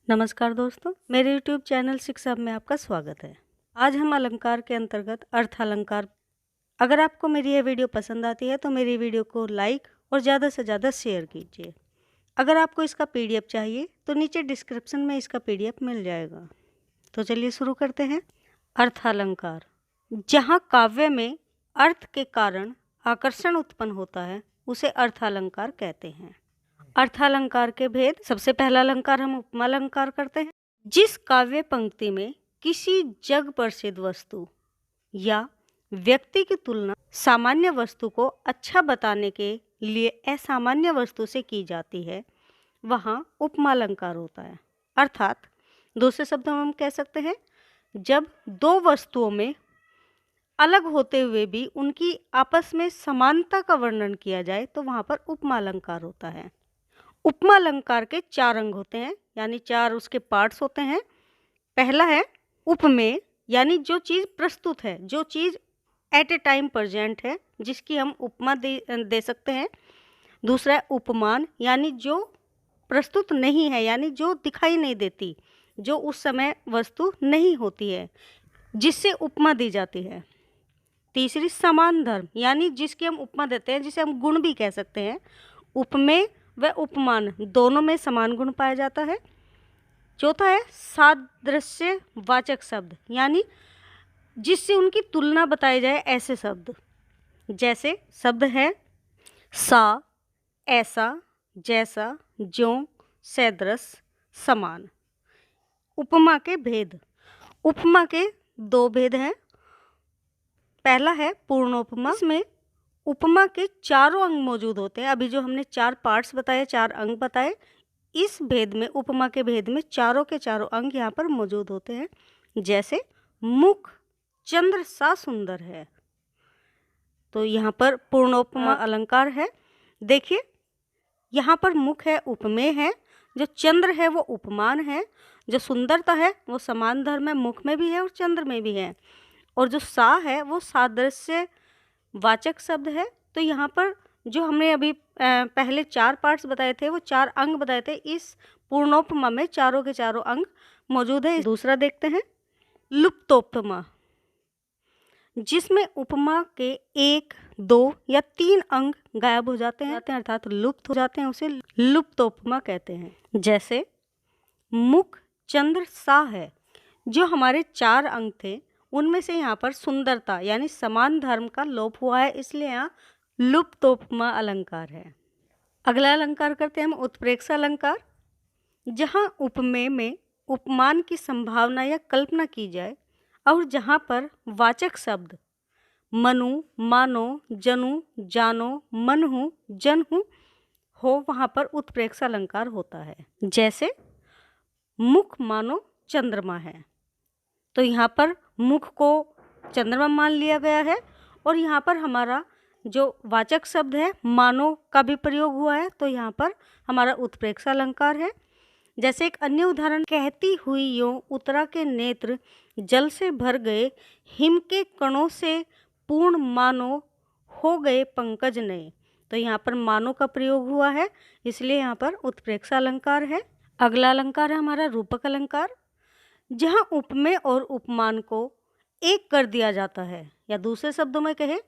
नमस्कार दोस्तों, मेरे YouTube चैनल शिक्षा में आपका स्वागत है। आज हम अलंकार के अंतर्गत अर्थ अलंकार। अगर आपको मेरी यह वीडियो पसंद आती है तो मेरी वीडियो को लाइक और ज़्यादा से ज़्यादा शेयर कीजिए। अगर आपको इसका PDF चाहिए तो नीचे डिस्क्रिप्शन में इसका PDF मिल जाएगा। तो चलिए शुरू करते हैं। अर्थ अलंकार, जहाँ काव्य में अर्थ के कारण आकर्षण उत्पन्न होता है उसे अर्थ अलंकार कहते हैं। अर्थालंकार के भेद। सबसे पहला अलंकार हम उपमा अलंकार करते हैं। जिस काव्य पंक्ति में किसी जग प्रसिद्ध वस्तु या व्यक्ति की तुलना सामान्य वस्तु को अच्छा बताने के लिए असामान्य वस्तु से की जाती है वहाँ उपमा अलंकार होता है। अर्थात दूसरे शब्दों में हम कह सकते हैं, जब दो वस्तुओं में अलग होते हुए भी उनकी आपस में समानता का वर्णन किया जाए तो वहाँ पर उपमा अलंकार होता है। उपमा अलंकार के 4 अंग होते हैं, यानी 4 उसके पार्ट्स होते हैं। पहला है उपमेय, यानी जो चीज़ प्रस्तुत है, जो चीज़ एट ए टाइम प्रेजेंट है, जिसकी हम उपमा दे सकते हैं। दूसरा है उपमान, यानी जो प्रस्तुत नहीं है, यानी जो दिखाई नहीं देती, जो उस समय वस्तु नहीं होती है, जिससे उपमा दी जाती है। तीसरी समान धर्म, यानी जिसकी हम उपमा देते हैं, जिसे हम गुण भी कह सकते हैं। उपमेय व उपमान दोनों में समान गुण पाया जाता है। चौथा है सादृश्य वाचक शब्द, यानी जिससे उनकी तुलना बताई जाए ऐसे शब्द। जैसे शब्द है सा, ऐसा, जैसा, ज्यों, सदृश, समान। उपमा के भेद। उपमा के 2 भेद हैं। पहला है पूर्णोपमा। इसमें उपमा के चारों अंग मौजूद होते हैं। अभी जो हमने 4 पार्ट्स बताए, 4 अंग बताए, इस भेद में, उपमा के भेद में चारों के चारों अंग यहाँ पर मौजूद होते हैं। जैसे मुख चंद्र सा सुंदर है, तो यहाँ पर पूर्णोपमा अलंकार है। देखिए, यहाँ पर मुख है उपमेय है, जो चंद्र है वो उपमान है, जो सुंदरता है वो समान धर्म है, मुख में भी है और चंद्र में भी है, और जो सा है वो सादृश्य वाचक शब्द है। तो यहाँ पर जो हमने अभी पहले 4 पार्ट्स बताए थे, वो 4 अंग बताए थे, इस पूर्णोपमा में चारों के चारों अंग मौजूद है। दूसरा देखते हैं लुप्तोपमा, जिसमें उपमा के 1, 2 या 3 अंग गायब हो जाते हैं, अर्थात लुप्त हो जाते हैं, उसे लुप्तोपमा कहते हैं। जैसे मुख चंद्र सा है, जो हमारे 4 अंग थे उनमें से यहाँ पर सुंदरता यानी समान धर्म का लोप हुआ है, इसलिए यहाँ लुप्तोपमा अलंकार है। अगला अलंकार करते हैं हम उत्प्रेक्षा अलंकार, जहाँ उपमेय में उपमान की संभावना या कल्पना की जाए और जहाँ पर वाचक शब्द मनु, मानो, जनु, जानो, मनहु, जनहु हो, वहाँ पर उत्प्रेक्षा अलंकार होता है। जैसे मुख मानो चंद्रमा है, तो यहाँ पर मुख को चंद्रमा मान लिया गया है, और यहाँ पर हमारा जो वाचक शब्द है मानो का भी प्रयोग हुआ है, तो यहाँ पर हमारा उत्प्रेक्षा अलंकार है। जैसे एक अन्य उदाहरण, कहती हुई यों उत्तरा के नेत्र जल से भर गए, हिम के कणों से पूर्ण मानो हो गए पंकज नए, तो यहाँ पर मानो का प्रयोग हुआ है, इसलिए यहाँ पर उत्प्रेक्षा अलंकार है। अगला अलंकार है हमारा रूपक अलंकार, जहाँ उपमेय और उपमान को एक कर दिया जाता है, या दूसरे शब्दों में कहें,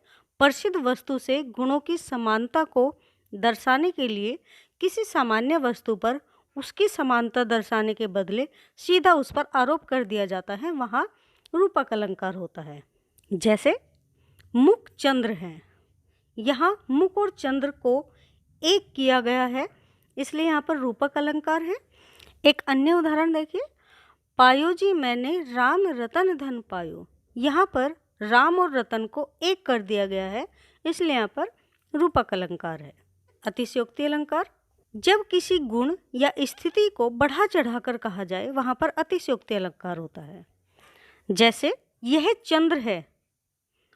प्रसिद्ध वस्तु से गुणों की समानता को दर्शाने के लिए किसी सामान्य वस्तु पर उसकी समानता दर्शाने के बदले सीधा उस पर आरोप कर दिया जाता है, वहाँ रूपक अलंकार होता है। जैसे मुख चंद्र है, यहाँ मुख और चंद्र को एक किया गया है, इसलिए यहाँ पर रूपक अलंकार है। एक अन्य उदाहरण देखिए, पायो जी मैंने राम रतन धन पायो, यहाँ पर राम और रतन को एक कर दिया गया है, इसलिए यहाँ पर रूपक अलंकार है। अतिशयोक्ति अलंकार, जब किसी गुण या स्थिति को बढ़ा चढ़ाकर कहा जाए वहाँ पर अतिशयोक्ति अलंकार होता है। जैसे यह चंद्र है,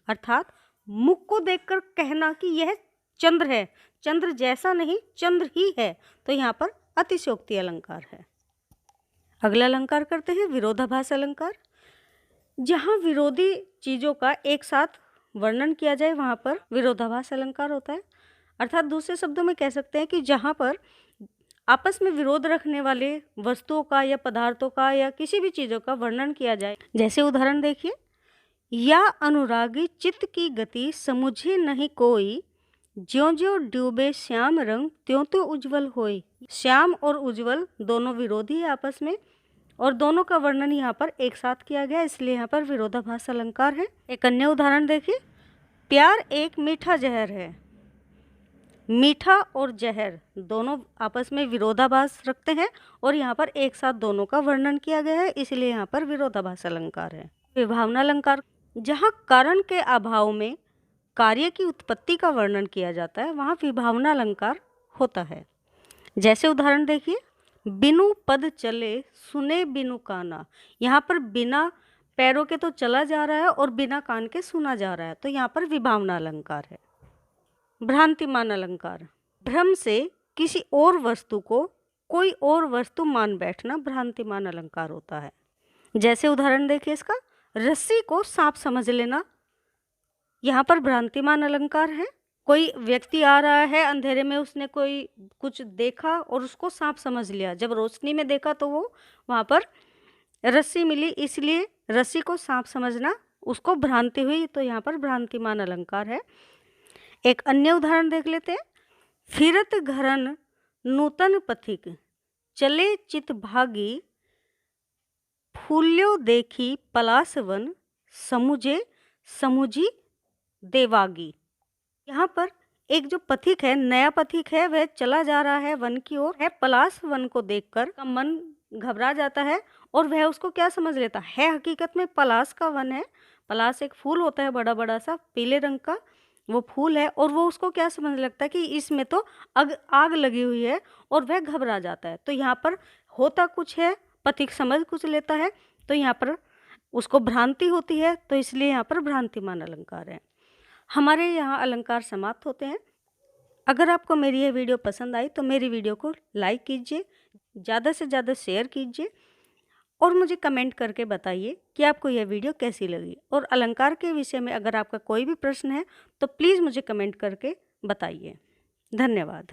अर्थात मुख को देखकर कहना कि यह चंद्र है, चंद्र जैसा नहीं चंद्र ही है, तो यहाँ पर अतिशयोक्ति अलंकार है। अगला अलंकार करते हैं विरोधाभास अलंकार, जहाँ विरोधी चीज़ों का एक साथ वर्णन किया जाए वहाँ पर विरोधाभास अलंकार होता है। अर्थात दूसरे शब्दों में कह सकते हैं कि जहाँ पर आपस में विरोध रखने वाले वस्तुओं का या पदार्थों का या किसी भी चीज़ों का वर्णन किया जाए। जैसे उदाहरण देखिए, या अनुरागी चित्त की गति समुझे नहीं कोई, ज्यों ज्यों डूबे श्याम रंग त्यों त्यों उज्जवल होय। श्याम और उज्जवल दोनों विरोधी है आपस में, और दोनों का वर्णन यहाँ पर एक साथ किया गया, इसलिए यहाँ पर विरोधाभास अलंकार है। एक अन्य उदाहरण देखिए, प्यार एक मीठा जहर है। मीठा और जहर दोनों आपस में विरोधाभास रखते हैं, और यहाँ पर एक साथ दोनों का वर्णन किया गया है, इसलिए यहाँ पर विरोधाभास अलंकार है। विभावना अलंकार, जहाँ कारण के अभाव में कार्य की उत्पत्ति का वर्णन किया जाता है, वहाँ विभावना अलंकार होता है। जैसे उदाहरण देखिए, बिनु पद चले सुने बिनु काना। यहाँ पर बिना पैरों के तो चला जा रहा है और बिना कान के सुना जा रहा है, तो यहाँ पर विभावना अलंकार है। भ्रांतिमान अलंकार, भ्रम से किसी और वस्तु को कोई और वस्तु मान बैठना भ्रांतिमान अलंकार होता है। जैसे उदाहरण देखिए इसका, रस्सी को सांप समझ लेना, यहाँ पर भ्रांतिमान अलंकार है। कोई व्यक्ति आ रहा है अंधेरे में, उसने कोई कुछ देखा और उसको सांप समझ लिया, जब रोशनी में देखा तो वो वहाँ पर रस्सी मिली, इसलिए रस्सी को सांप समझना उसको भ्रांति हुई, तो यहाँ पर भ्रांतिमान अलंकार है। एक अन्य उदाहरण देख लेते हैं, फिरत घरन नूतन पथिक चले चित भागी, फूल्यो देखी पलास वन समुझे समुझी देवागी। यहाँ पर एक जो पथिक है, नया पथिक है, वह चला जा रहा है वन की ओर है, पलास वन को देखकर का मन घबरा जाता है और वह उसको क्या समझ लेता है, हकीकत में पलास का वन है। पलास एक फूल होता है बड़ा बड़ा सा पीले रंग का, वो फूल है, और वो उसको क्या समझ लगता है कि इसमें तो आग लगी हुई है, और वह घबरा जाता है। तो यहाँ पर होता कुछ है, पथिक समझ कुछ लेता है, तो यहाँ पर उसको भ्रांति होती है, तो इसलिए यहाँ पर भ्रांतिमान अलंकार है। हमारे यहाँ अलंकार समाप्त होते हैं। अगर आपको मेरी यह वीडियो पसंद आई तो मेरी वीडियो को लाइक कीजिए, ज़्यादा से ज़्यादा शेयर कीजिए, और मुझे कमेंट करके बताइए कि आपको यह वीडियो कैसी लगी। और अलंकार के विषय में अगर आपका कोई भी प्रश्न है तो प्लीज़ मुझे कमेंट करके बताइए। धन्यवाद।